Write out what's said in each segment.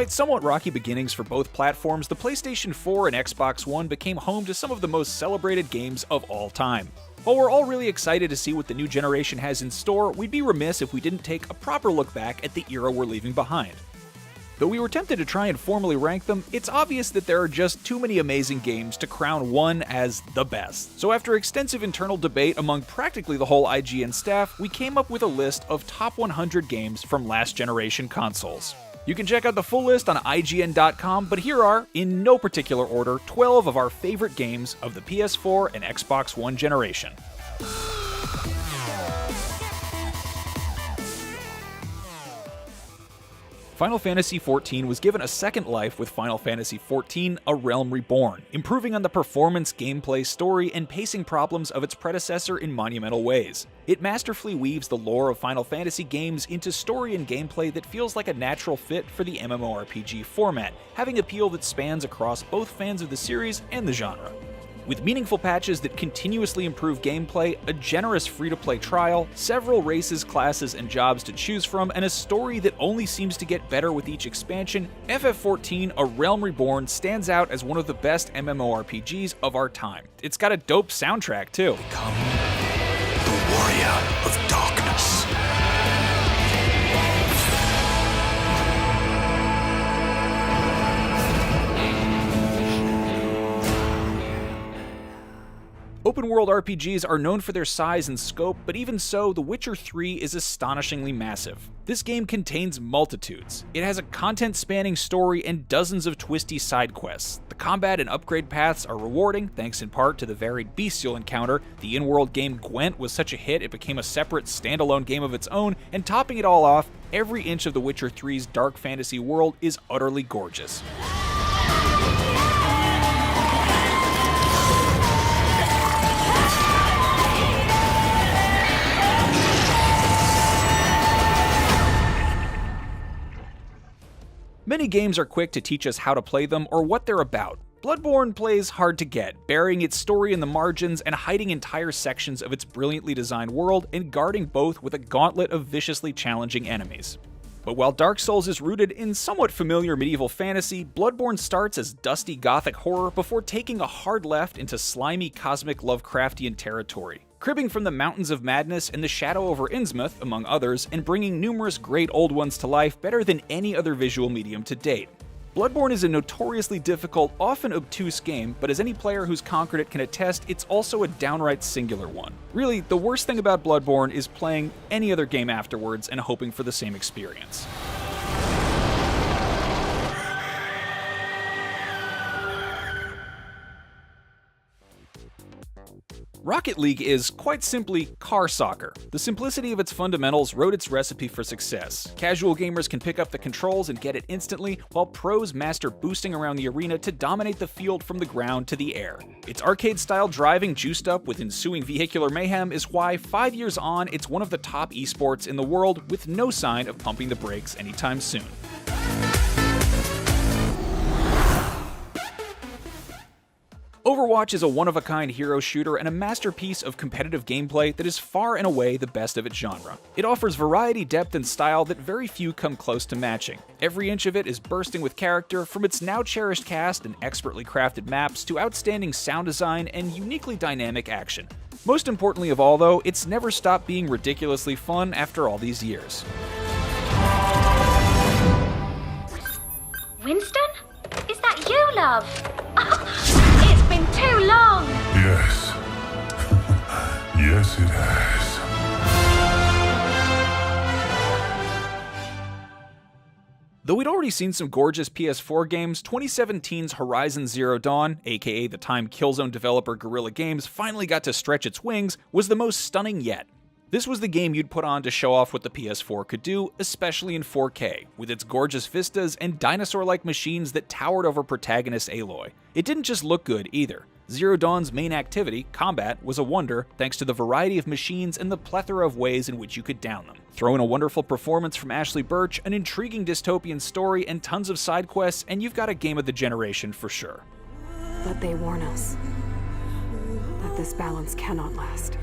Despite somewhat rocky beginnings for both platforms, the PlayStation 4 and Xbox One became home to some of the most celebrated games of all time. While we're all really excited to see what the new generation has in store, we'd be remiss if we didn't take a proper look back at the era we're leaving behind. Though we were tempted to try and formally rank them, it's obvious that there are just too many amazing games to crown one as the best. So after extensive internal debate among practically the whole IGN staff, we came up with a list of top 100 games from last generation consoles. You can check out the full list on IGN.com, but here are, in no particular order, 12 of our favorite games of the PS4 and Xbox One generation. Final Fantasy XIV was given a second life with Final Fantasy XIV: A Realm Reborn, improving on the performance, gameplay, story, and pacing problems of its predecessor in monumental ways. It masterfully weaves the lore of Final Fantasy games into story and gameplay that feels like a natural fit for the MMORPG format, having appeal that spans across both fans of the series and the genre. With meaningful patches that continuously improve gameplay, a generous free-to-play trial, several races, classes, and jobs to choose from, and a story that only seems to get better with each expansion, FF14: A Realm Reborn stands out as one of the best MMORPGs of our time. It's got a dope soundtrack, too. Become the warrior of darkness. Open-world RPGs are known for their size and scope, but even so, The Witcher 3 is astonishingly massive. This game contains multitudes. It has a content-spanning story and dozens of twisty side quests. The combat and upgrade paths are rewarding, thanks in part to the varied beasts you'll encounter. The in-world game Gwent was such a hit it became a separate, standalone game of its own, and topping it all off, every inch of The Witcher 3's dark fantasy world is utterly gorgeous. Many games are quick to teach us how to play them or what they're about. Bloodborne plays hard to get, burying its story in the margins and hiding entire sections of its brilliantly designed world and guarding both with a gauntlet of viciously challenging enemies. But while Dark Souls is rooted in somewhat familiar medieval fantasy, Bloodborne starts as dusty gothic horror before taking a hard left into slimy cosmic Lovecraftian territory, cribbing from the Mountains of Madness and the Shadow over Innsmouth, among others, and bringing numerous great old ones to life better than any other visual medium to date. Bloodborne is a notoriously difficult, often obtuse game, but as any player who's conquered it can attest, it's also a downright singular one. Really, the worst thing about Bloodborne is playing any other game afterwards and hoping for the same experience. Rocket League is, quite simply, car soccer. The simplicity of its fundamentals wrote its recipe for success. Casual gamers can pick up the controls and get it instantly, while pros master boosting around the arena to dominate the field from the ground to the air. Its arcade-style driving juiced up with ensuing vehicular mayhem is why, 5 years on, it's one of the top esports in the world, with no sign of pumping the brakes anytime soon. Overwatch is a one-of-a-kind hero shooter and a masterpiece of competitive gameplay that is far and away the best of its genre. It offers variety, depth, and style that very few come close to matching. Every inch of it is bursting with character, from its now-cherished cast and expertly crafted maps to outstanding sound design and uniquely dynamic action. Most importantly of all, though, it's never stopped being ridiculously fun after all these years. Winston? Is that you, love? It's been too long! Yes. Yes, it has. Though we'd already seen some gorgeous PS4 games, 2017's Horizon Zero Dawn, aka the time Killzone developer Guerrilla Games finally got to stretch its wings, was the most stunning yet. This was the game you'd put on to show off what the PS4 could do, especially in 4K, with its gorgeous vistas and dinosaur-like machines that towered over protagonist Aloy. It didn't just look good, either. Zero Dawn's main activity, combat, was a wonder thanks to the variety of machines and the plethora of ways in which you could down them. Throw in a wonderful performance from Ashley Birch, an intriguing dystopian story, and tons of side quests, and you've got a game of the generation for sure. But they warn us that this balance cannot last.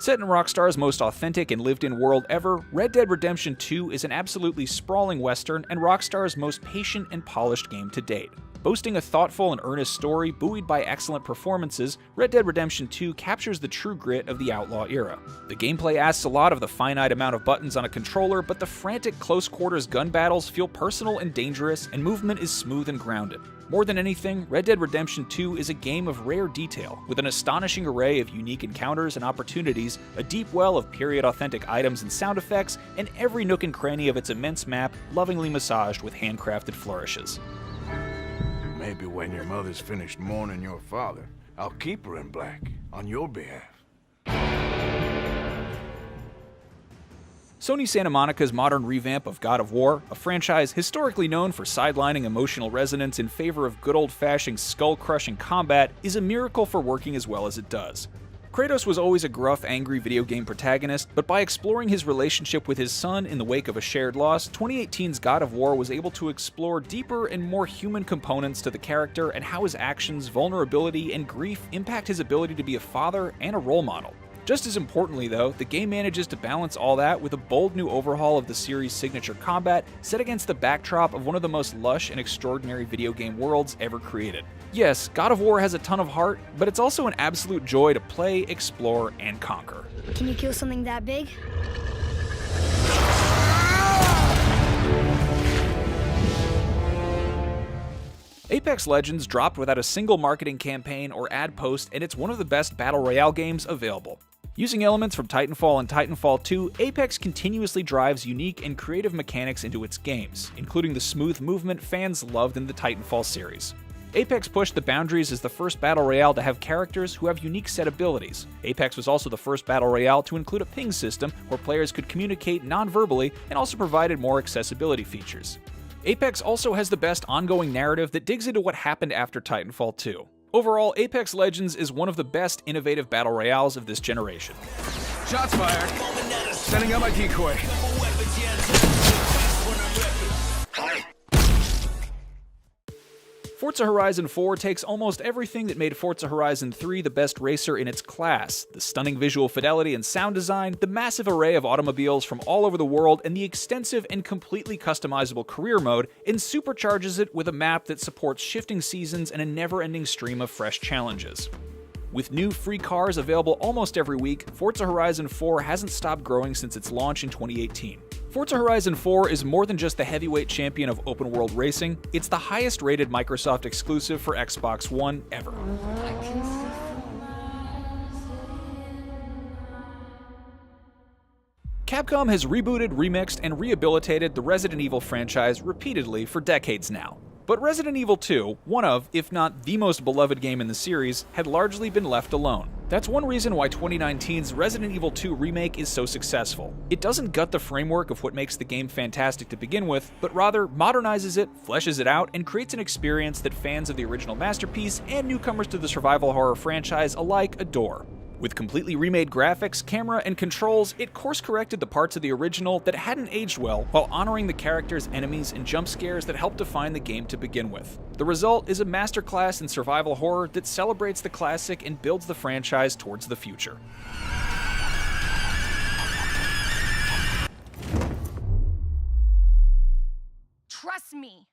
Set in Rockstar's most authentic and lived-in world ever, Red Dead Redemption 2 is an absolutely sprawling western and Rockstar's most patient and polished game to date. Boasting a thoughtful and earnest story buoyed by excellent performances, Red Dead Redemption 2 captures the true grit of the outlaw era. The gameplay asks a lot of the finite amount of buttons on a controller, but the frantic close-quarters gun battles feel personal and dangerous, and movement is smooth and grounded. More than anything, Red Dead Redemption 2 is a game of rare detail, with an astonishing array of unique encounters and opportunities, a deep well of period-authentic items and sound effects, and every nook and cranny of its immense map lovingly massaged with handcrafted flourishes. Maybe when your mother's finished mourning your father, I'll keep her in black, on your behalf. Sony Santa Monica's modern revamp of God of War, a franchise historically known for sidelining emotional resonance in favor of good old-fashioned skull-crushing combat, is a miracle for working as well as it does. Kratos was always a gruff, angry video game protagonist, but by exploring his relationship with his son in the wake of a shared loss, 2018's God of War was able to explore deeper and more human components to the character and how his actions, vulnerability, and grief impact his ability to be a father and a role model. Just as importantly, though, the game manages to balance all that with a bold new overhaul of the series' signature combat set against the backdrop of one of the most lush and extraordinary video game worlds ever created. Yes, God of War has a ton of heart, but it's also an absolute joy to play, explore, and conquer. Can you kill something that big? Apex Legends dropped without a single marketing campaign or ad post, and it's one of the best Battle Royale games available. Using elements from Titanfall and Titanfall 2, Apex continuously drives unique and creative mechanics into its games, including the smooth movement fans loved in the Titanfall series. Apex pushed the boundaries as the first Battle Royale to have characters who have unique set abilities. Apex was also the first Battle Royale to include a ping system where players could communicate non-verbally and also provided more accessibility features. Apex also has the best ongoing narrative that digs into what happened after Titanfall 2. Overall, Apex Legends is one of the best innovative battle royales of this generation. Shots fired. Sending out my decoy. Forza Horizon 4 takes almost everything that made Forza Horizon 3 the best racer in its class: the stunning visual fidelity and sound design, the massive array of automobiles from all over the world, and the extensive and completely customizable career mode, and supercharges it with a map that supports shifting seasons and a never-ending stream of fresh challenges. With new free cars available almost every week, Forza Horizon 4 hasn't stopped growing since its launch in 2018. Forza Horizon 4 is more than just the heavyweight champion of open-world racing, it's the highest-rated Microsoft exclusive for Xbox One ever. Capcom has rebooted, remixed, and rehabilitated the Resident Evil franchise repeatedly for decades now. But Resident Evil 2, one of, if not the most beloved game in the series, had largely been left alone. That's one reason why 2019's Resident Evil 2 remake is so successful. It doesn't gut the framework of what makes the game fantastic to begin with, but rather modernizes it, fleshes it out, and creates an experience that fans of the original masterpiece and newcomers to the survival horror franchise alike adore. With completely remade graphics, camera, and controls, it course-corrected the parts of the original that hadn't aged well while honoring the characters, enemies, and jump scares that helped define the game to begin with. The result is a masterclass in survival horror that celebrates the classic and builds the franchise towards the future. Trust me.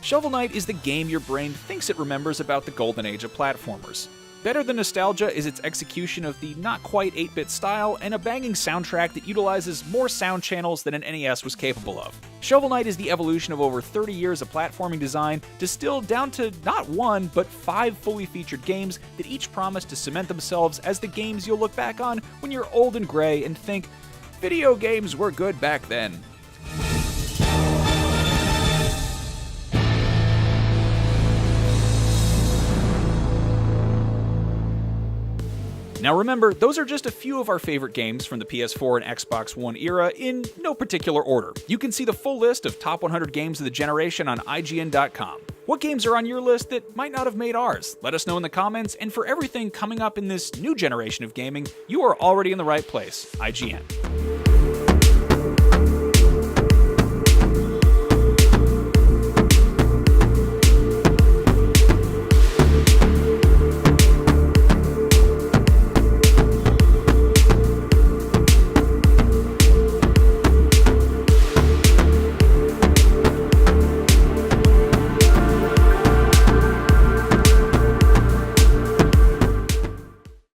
Shovel Knight is the game your brain thinks it remembers about the golden age of platformers. Better than nostalgia is its execution of the not-quite 8-bit style and a banging soundtrack that utilizes more sound channels than an NES was capable of. Shovel Knight is the evolution of over 30 years of platforming design, distilled down to not one, but 5 fully featured games that each promise to cement themselves as the games you'll look back on when you're old and gray and think, video games were good back then. Now remember, those are just a few of our favorite games from the PS4 and Xbox One era in no particular order. You can see the full list of top 100 games of the generation on IGN.com. What games are on your list that might not have made ours? Let us know in the comments, and for everything coming up in this new generation of gaming, you are already in the right place, IGN.